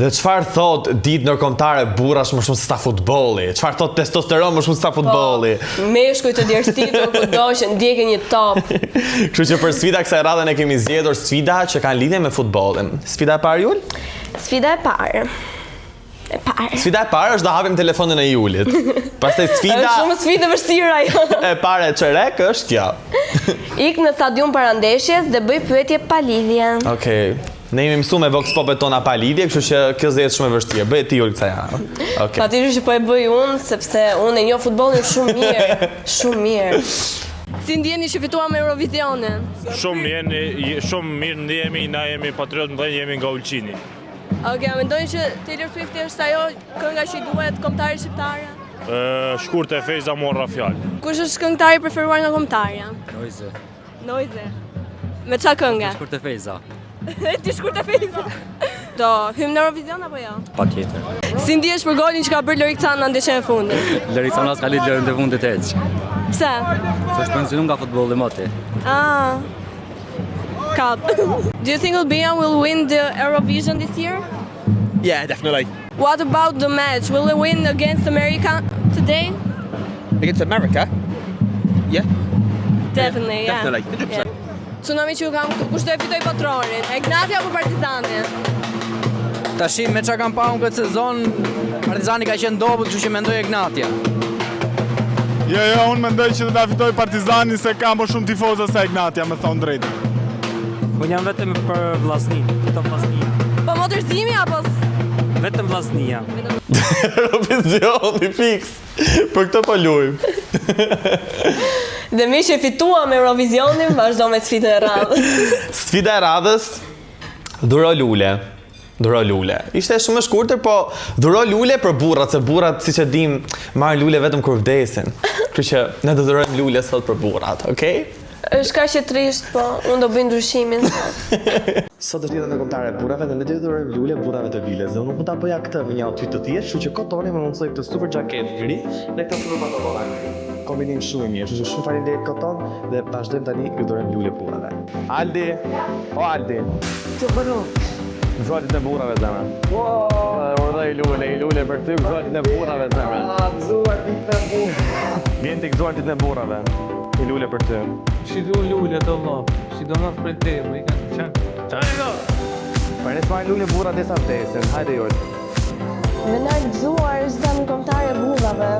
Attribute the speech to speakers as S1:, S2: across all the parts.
S1: Dhe çfarë thot ditë ndërkombëtare burrash më shumë se sa futbolli? Çfarë thot testosteron më shumë se sa futbolli?
S2: Meshkuj të djersitur kudo që ndjekin një top.
S1: Kështu që për sfida kësaj radhe ne kemi zgjedhur sfida që kanë lidhje me futbollin. Sfida e parë Jul?
S2: Sfida e parë.
S1: Sfida e parë është da hapim telefonin e Julit. Pastaj sfida
S2: Është shumë sfidë vështirë ajo.
S1: e parë e çerek është kjo.
S2: Ik në stadium parandeshjes dhe bëj pyetje pa lidhje.
S1: Okej. Ne jemi mësuar me Vox Popet tona pa lidhje, kështu që kjo zgjedhje shumë e vështirë. Bëj ti Jul kësaj javë. Okej.
S2: Patjetër që po e bëj unë sepse unë e njoh futbollin shumë mirë, shumë mirë. Si ndjeni që fituam Eurovisionin?
S3: Shumë mirë ndjehemi, na jemi patriot mëdhenj, jemi nga Ulqini.
S2: Okej, mendoj që Taylor Swift është ajo kënga që i duhet kombëtarit shqiptare?
S3: Shkurt e Fejza morra fjalë.
S2: Kush është këngëtari i preferuar nga kombëtarja? Noize. Me çfarë kënga?
S4: Shkurt e Fejza.
S2: Ti shkurt e Fejza. Do hym në Eurovision apo jo?
S4: Patjetër.
S2: Si ndihesh për golin që ka bërë Lorik Cana në ndeshjen e fundit?
S4: Lorik Cana s'ka lidhje në fundit hiç.
S2: Pse?
S4: Se është pensionuar nga futbolli moti.
S2: Cut. Do you think Albania will win the Eurovision this year?
S5: Yeah, definitely.
S2: What about the match? Will they win against America today?
S5: Against America? Yeah,
S2: Definitely, yeah.
S5: definitely. 100%.
S2: Tsunami që ju kam këtu, kush do e fitoj patronin? Egnati apo Partizani?
S6: Tashi me çka kam pa unë këtë sezon, Partizani ka qenë dobët, kështu që mendoj Egnatja.
S7: Jo, unë mendoj që do ta fitoj Partizani se ka më shumë tifozë se Egnatja, me thonë drejtë.
S8: Unë jam vetëm për vllaznin, vetëm vllaznia.
S2: Po motorzimi apo?
S8: Vetëm vllaznia.
S1: Eurovisioni fiks. Për këtë po luajm.
S2: Dhe mi që fituam Eurovisionin, vazhdo me sfidën e radhës.
S1: Sfida e radhës, dhuro lule. Dhuro lule. Ishte shumë e shkurtër, po dhuro lule për burrat, se burrat, siç e dim, marrin lule vetëm kur vdesin. Kështu që ne do dhurojmë lule sot për burrat, okay?
S2: Është kaq e trisht, po unë do bëj ndryshimin.
S1: Sot është ditë ndërkombëtare e burrave dhe ne do dhurojmë lule burrave të Vilës. Dhe unë mund ta bëja këtë me një outfit të thjeshtë, kështu që kotoni më mundsoj këtë super xhaketë gri dhe këtë super pantallona. Kombinim shumë i mirë, kështu që shumë faleminderit Koton dhe vazhdojmë tani ju dhurojmë lule burrave. Aldi, o Aldi. Ço bëro? Gëzotit e burrave zemra. Urdhaj lule për ty, gëzotit e burrave zemra. Gëzotit e burrave. Vjen të gëzotit e burrave. I lule për ty.
S8: Si do lule të vllap, sidomos për te, më i kanë çan.
S1: Çajgo. Për ne smaj lule burra desa vdesin. Hajde Jol.
S2: Me na gëzuar është dam kombëtare burrave.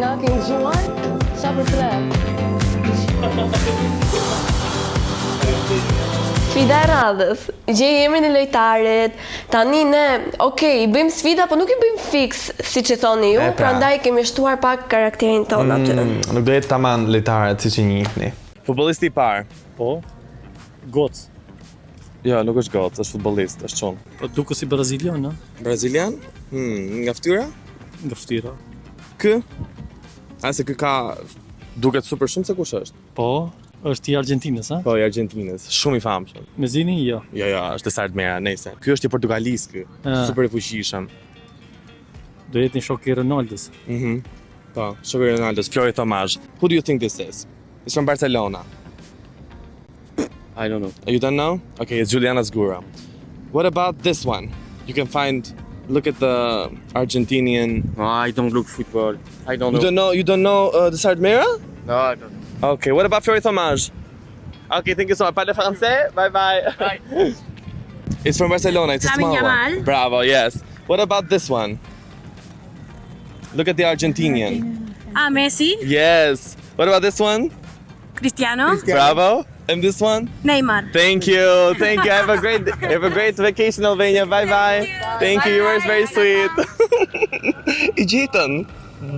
S2: Na ke gëzuar? Sa për tre? Sfida e radhës. Gjej emrin e lojtarit. Tani ne, i bëjmë sfida, po nuk i bëjmë fix, siç e thoni ju, prandaj kemi shtuar pak karakterin ton aty.
S1: Nuk do jetë tamam lojtarët siç e njihni. Futbollisti i parë.
S3: Po, Goc.
S1: Jo, nuk është Goc, është futbollist, është çon.
S8: Po duket si brazilian, a?
S5: Brazilian? Nga fytyra?
S8: Nga fytyra.
S5: Kë? A se kë ka duket super shumë se kush është?
S8: Po, është i Argentinës, a?
S5: Po, i Argentinës, shumë i famshëm.
S8: Mezini, jo.
S5: Jo, është e sartë mera, nejse. Ky është i Portugalis ky, super i fuqishëm.
S8: Do jetë një shok i Ronaldos.
S5: Po, shoku i Ronaldos, Flori Tomaj. Who do you think this is? It's from Barcelona.
S4: I don't know.
S5: You don't know? Okay, it's Juliana Zgura. What about this one? You can look at the Argentinian.
S4: Oh, I don't look football. I don't know.
S5: You don't know the Sard Mera?
S4: No, I don't know.
S5: Okay, what about Flori Tomaj? Okay, thank you so much. Parle français? Bye. It's from Barcelona. It's a small one. Bravo, yes. What about this one? Look at the Argentinian.
S9: Messi.
S5: Yes. What about this one?
S9: Cristiano.
S5: Bravo. And this one?
S9: Neymar.
S5: Thank you. Have a great vacation, Albania. Bye. Thank you. You were very sweet. I gjetën.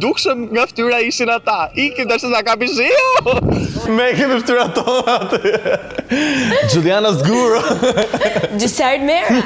S5: Dukshëm nga fytyra ishin ata. Ikim tash sa kapi shiu.
S1: Me kemi fytyra tona aty. Juliana Zgura.
S2: Gjysert merë.